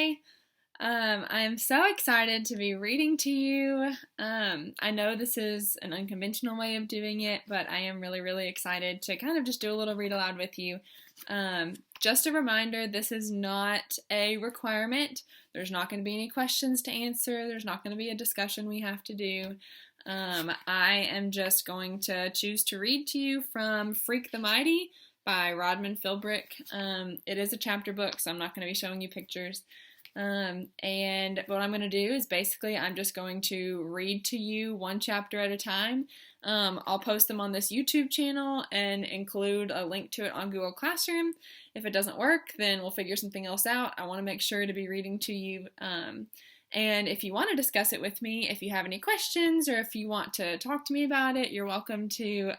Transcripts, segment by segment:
Hi. I am so excited to be reading to you. I know this is an unconventional way of doing it, but I am really, really excited to kind of just do a little read aloud with you. Just a reminder, this is not a requirement. There's not going to be any questions to answer. There's not going to be a discussion we have to do. I am just going to choose to read to you from Freak the Mighty by Rodman Philbrick. It is a chapter book, so I'm not going to be showing you pictures. And what I'm going to do is basically I'm just going to read to you one chapter at a time. I'll post them on this YouTube channel and include a link to it on Google Classroom. If it doesn't work, then we'll figure something else out. I want to make sure to be reading to you. And if you want to discuss it with me, if you have any questions or if you want to talk to me about it, you're welcome to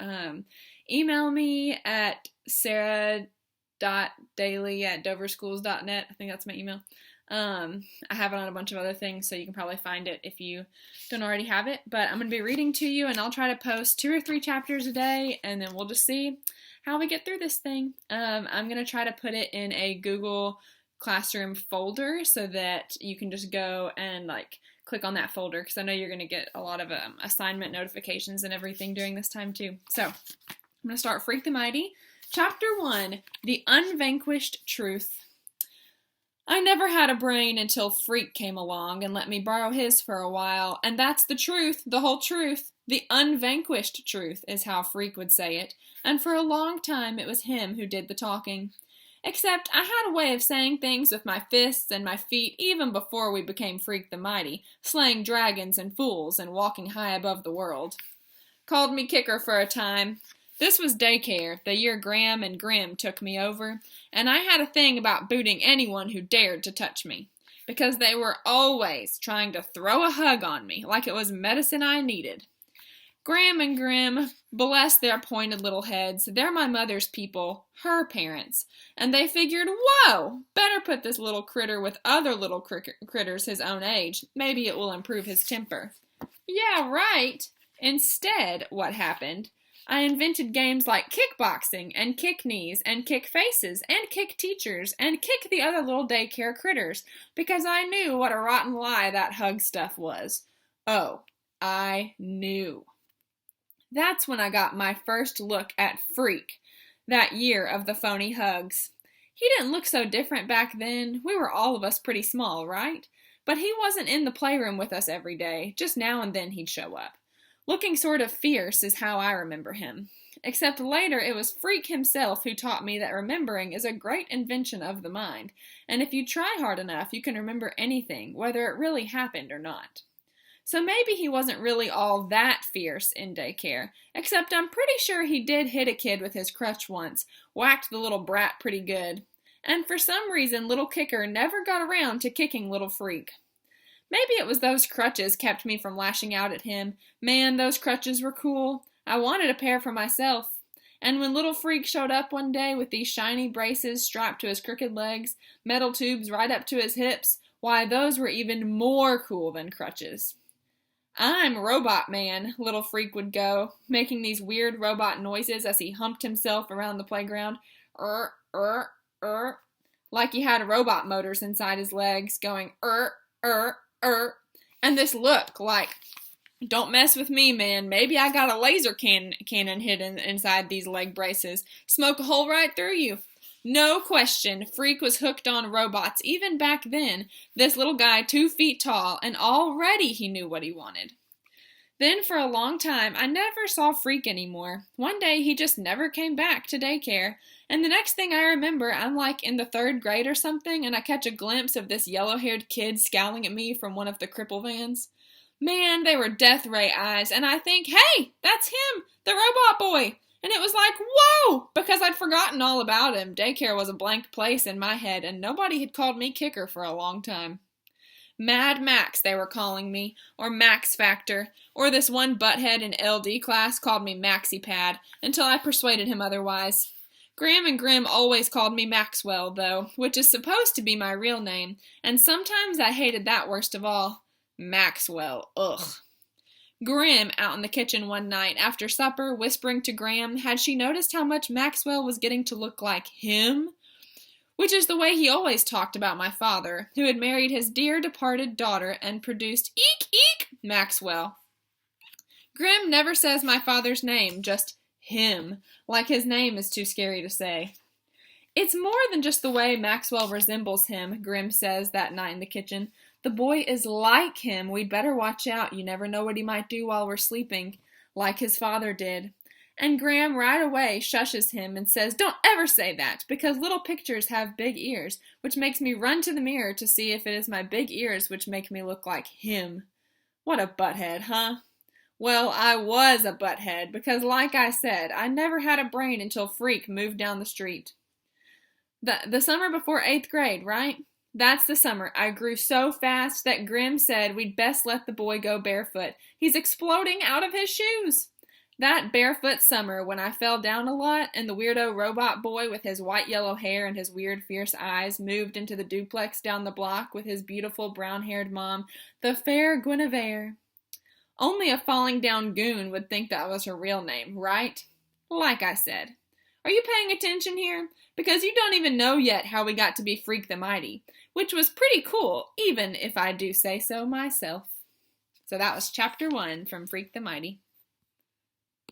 email me at sarah.daly@doverschools.net. I think that's my email. I have it on a bunch of other things, so you can probably find it if you don't already have it. But I'm going to be reading to you, and I'll try to post 2 or 3 chapters a day, and then we'll just see how we get through this thing. I'm going to try to put it in a Google Classroom folder so that you can just go and click on that folder, because I know you're going to get a lot of assignment notifications and everything during this time too. So I'm going to start Freak the Mighty. Chapter 1, The Unvanquished Truth. I never had a brain until Freak came along and let me borrow his for a while, and that's the truth, the whole truth. The unvanquished truth is how Freak would say it, and for a long time it was him who did the talking. Except I had a way of saying things with my fists and my feet even before we became Freak the Mighty, slaying dragons and fools and walking high above the world. Called me Kicker for a time. This was daycare, the year Graham and Grim took me over, and I had a thing about booting anyone who dared to touch me, because they were always trying to throw a hug on me like it was medicine I needed. Graham and Grim, bless their pointed little heads, they're my mother's people, her parents, and they figured, whoa, better put this little critter with other little critters his own age. Maybe it will improve his temper. Yeah, right. Instead, what happened? I invented games like kickboxing, and kick knees, and kick faces, and kick teachers, and kick the other little daycare critters, because I knew what a rotten lie that hug stuff was. Oh, I knew. That's when I got my first look at Freak, that year of the phony hugs. He didn't look so different back then. We were all of us pretty small, right? But he wasn't in the playroom with us every day. Just now and then he'd show up. Looking sort of fierce is how I remember him. Except later it was Freak himself who taught me that remembering is a great invention of the mind, and if you try hard enough you can remember anything, whether it really happened or not. So maybe he wasn't really all that fierce in daycare, except I'm pretty sure he did hit a kid with his crutch once, whacked the little brat pretty good. And for some reason little Kicker never got around to kicking little Freak. Maybe it was those crutches kept me from lashing out at him. Man, those crutches were cool. I wanted a pair for myself. And when little Freak showed up one day with these shiny braces strapped to his crooked legs, metal tubes right up to his hips, why, those were even more cool than crutches. I'm Robot Man, little Freak would go, making these weird robot noises as he humped himself around the playground. Like he had robot motors inside his legs, going and this look like, don't mess with me, man. Maybe I got a laser cannon hidden inside these leg braces. Smoke a hole right through you. No question, Freak was hooked on robots even back then. This little guy 2 feet tall, and already he knew what he wanted. Then for a long time, I never saw Freak anymore. One day he just never came back to daycare, and the next thing I remember, I'm in the 3rd grade or something, and I catch a glimpse of this yellow-haired kid scowling at me from one of the cripple vans. Man, they were death ray eyes, and I think, hey, that's him, the robot boy. And it was like, whoa, because I'd forgotten all about him. Daycare was a blank place in my head, and nobody had called me Kicker for a long time. Mad Max, they were calling me, or Max Factor, or this one butthead in LD class called me Maxi Pad, until I persuaded him otherwise. Graham and Grim always called me Maxwell, though, which is supposed to be my real name, and sometimes I hated that worst of all. Maxwell, ugh. Grim, out in the kitchen one night after supper, whispering to Graham, had she noticed how much Maxwell was getting to look like him? which is the way he always talked about my father, who had married his dear departed daughter and produced eek, Maxwell. Grim never says my father's name, just him, like his name is too scary to say. It's more than just the way Maxwell resembles him, Grim says that night in the kitchen. The boy is like him. We'd better watch out. You never know what he might do while we're sleeping, like his father did. And Graham right away shushes him and says, "Don't ever say that, because little pictures have big ears, which makes me run to the mirror to see if it is my big ears which make me look like him." What a butthead, huh? Well, I was a butthead, because like I said, I never had a brain until Freak moved down the street. The summer before 8th grade, right? That's the summer I grew so fast that Grim said we'd best let the boy go barefoot. He's exploding out of his shoes. That barefoot summer when I fell down a lot and the weirdo robot boy with his white-yellow hair and his weird fierce eyes moved into the duplex down the block with his beautiful brown-haired mom, the fair Guinevere. Only a falling down goon would think that was her real name, right? Like I said. Are you paying attention here? Because you don't even know yet how we got to be Freak the Mighty, which was pretty cool, even if I do say so myself. So that was chapter 1 from Freak the Mighty.